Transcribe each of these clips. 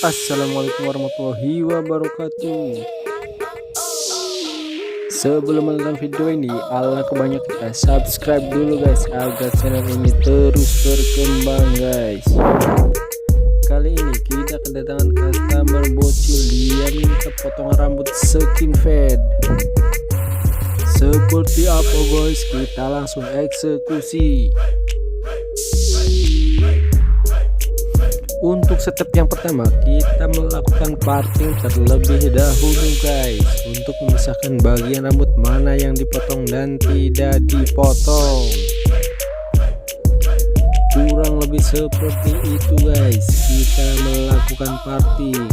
Assalamualaikum warahmatullahi wabarakatuh. Sebelum menonton video ini, alangkah banyak kita subscribe dulu guys, agar channel ini terus berkembang guys. Kali ini kita kedatangan customer bocil, dia minta potongan rambut skin fade. Seperti apa guys, kita langsung eksekusi. Untuk step yang pertama, kita melakukan parting terlebih dahulu guys, untuk memisahkan bagian rambut mana yang dipotong dan tidak dipotong. Kurang lebih seperti itu guys, kita melakukan parting.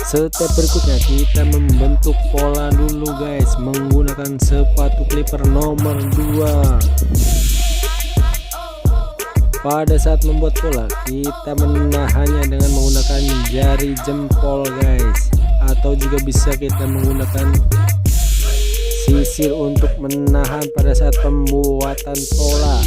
Step berikutnya, kita membentuk pola dulu guys, menggunakan sepatu clipper nomor 2. Pada saat membuat pola, kita menahannya dengan menggunakan jari jempol guys, atau juga bisa kita menggunakan sisir untuk menahan pada saat pembuatan pola.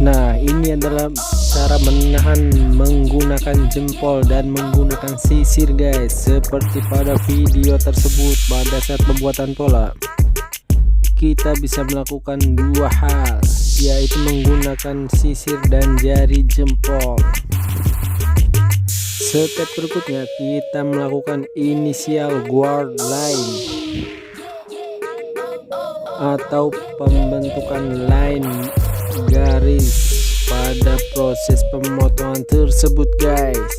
Nah, ini adalah cara menahan menggunakan jempol dan menggunakan sisir guys, seperti pada video tersebut. Pada saat pembuatan pola, kita bisa melakukan dua hal, yaitu menggunakan sisir dan jari jempol. Step berikutnya, kita melakukan inisial guard line atau pembentukan line garis pada proses pemotongan tersebut guys.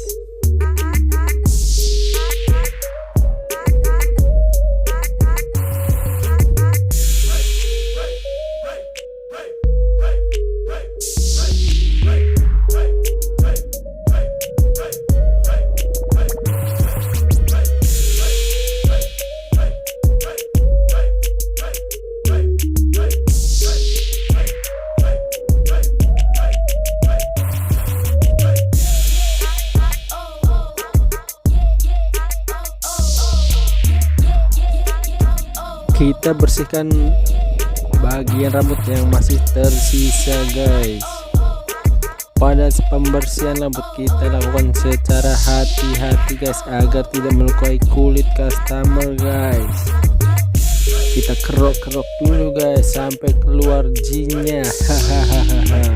Kita bersihkan bagian rambut yang masih tersisa guys. Pada pembersihan rambut, kita lakukan secara hati-hati guys, agar tidak melukai kulit customer guys. Kita kerok-kerok dulu guys sampai keluar jinnya. Hahaha.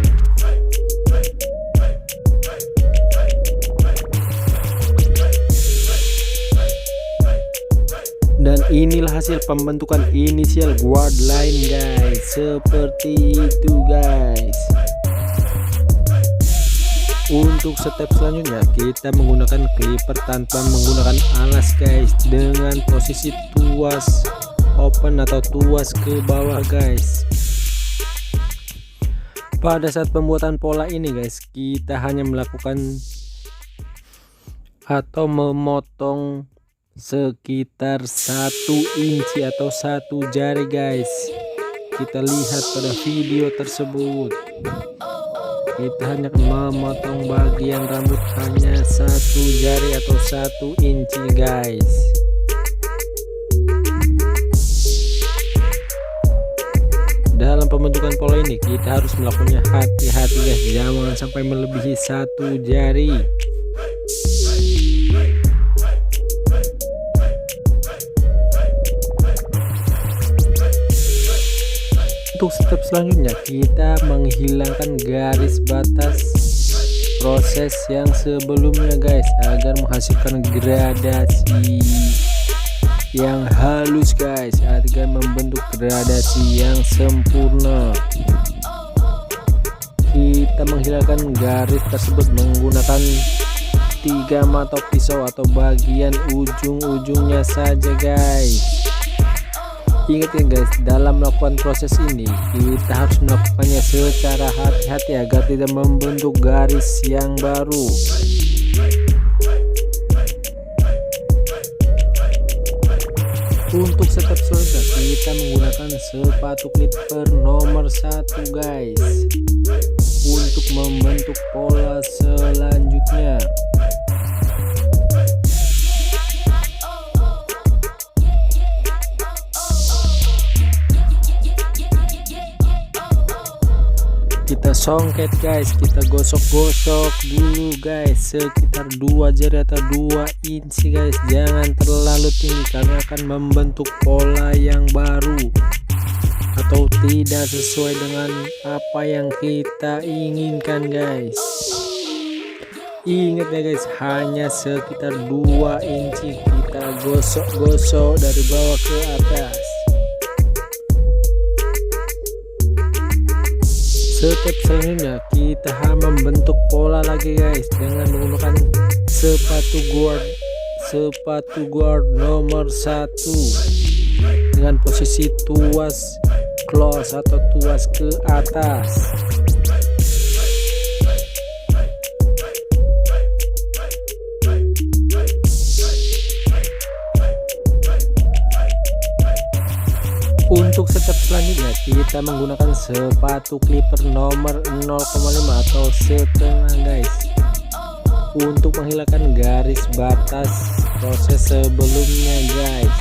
Dan inilah hasil pembentukan inisial guard line guys, seperti itu guys. Untuk step selanjutnya, kita menggunakan clipper tanpa menggunakan alas guys, dengan posisi tuas open atau tuas ke bawah guys. Pada saat pembuatan pola ini guys, kita hanya melakukan atau memotong sekitar 1 inci atau 1 jari guys. Kita lihat pada video tersebut, kita hanya memotong bagian rambut hanya 1 jari atau 1 inci guys. Dalam pembentukan pola ini kita harus melakukannya hati-hati guys, jangan sampai melebihi 1 jari. Untuk step selanjutnya, kita menghilangkan garis batas proses yang sebelumnya guys, agar menghasilkan gradasi yang halus guys, agar membentuk gradasi yang sempurna. Kita menghilangkan garis tersebut menggunakan 3 matok pisau atau bagian ujung-ujungnya saja guys. Ingat ya guys, dalam melakukan proses ini kita harus melakukannya secara hati-hati agar tidak membentuk garis yang baru. Untuk step selanjutnya, kita menggunakan sepatu clipper nomor 1 guys. Kita songket guys, kita gosok-gosok dulu guys sekitar 2 jari atau 2 inci guys. Jangan terlalu tinggi karena akan membentuk pola yang baru atau tidak sesuai dengan apa yang kita inginkan guys. Ingat ya guys, hanya sekitar 2 inci. Kita gosok-gosok dari bawah ke atas. Step selanjutnya kita membentuk pola lagi guys dengan menggunakan sepatu guard nomor 1 dengan posisi tuas close atau tuas ke atas. Untuk step selanjutnya kita menggunakan sepatu clipper nomor 0,5 atau setengah guys untuk menghilangkan garis batas proses sebelumnya guys.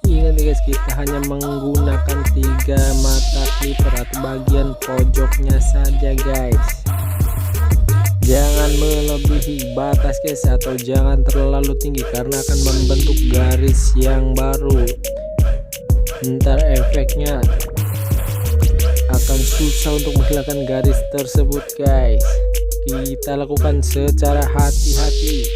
Ingat ya guys, kita hanya menggunakan 3 mata clipper atau bagian pojoknya saja guys. Jangan melebihi batas guys atau jangan terlalu tinggi karena akan membentuk garis yang baru. Ntar efeknya akan susah untuk menghilangkan garis tersebut guys. Kita lakukan secara hati-hati.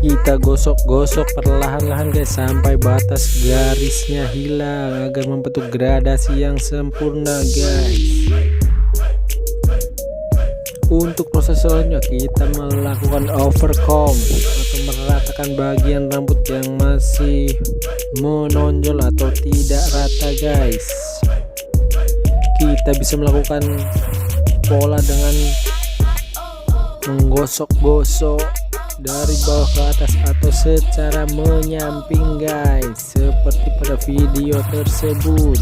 Kita gosok-gosok perlahan-lahan guys sampai batas garisnya hilang agar membentuk gradasi yang sempurna guys. Untuk proses selanjutnya kita melakukan overcomb atau meratakan bagian rambut yang masih menonjol atau tidak rata guys. Kita bisa melakukan pola dengan menggosok-gosok dari bawah ke atas atau secara menyamping guys, seperti pada video tersebut.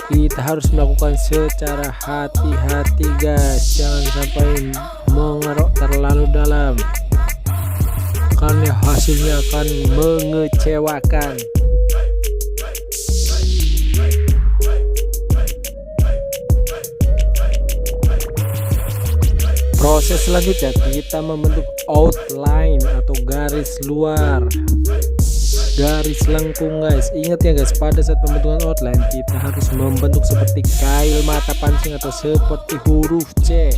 Kita harus melakukan secara hati-hati guys, jangan sampai mengerok terlalu dalam karena hasilnya akan mengecewakan. Proses selanjutnya kita membentuk outline atau garis luar, garis lengkung guys. Ingat ya guys, pada saat pembentukan outline kita harus membentuk seperti kail mata pancing atau seperti huruf C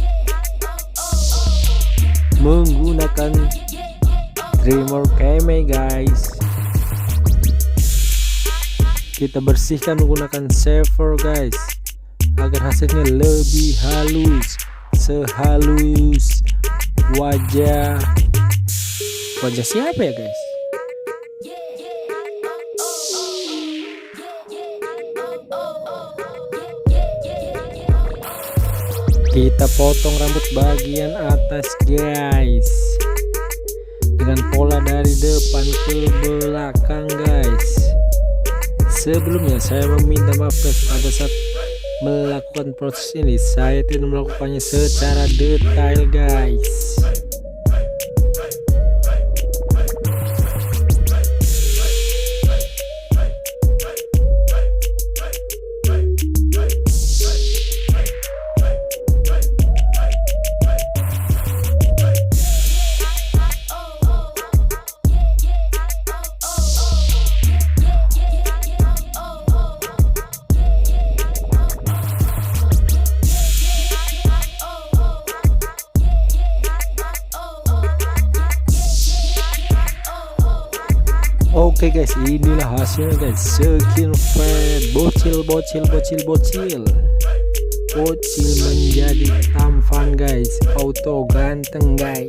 menggunakan trimmer keme guys. Kita bersihkan menggunakan shaver guys agar hasilnya lebih halus, sehalus wajah siapa ya guys? Kita potong rambut bagian atas guys dengan pola dari depan ke belakang guys. Sebelumnya saya meminta maaf guys, pada saat melakukan proses ini saya tidak melakukannya secara detail guys. Oke guys, inilah hasilnya guys, skin fade bocil. bocil menjadi tampan guys, auto ganteng guys.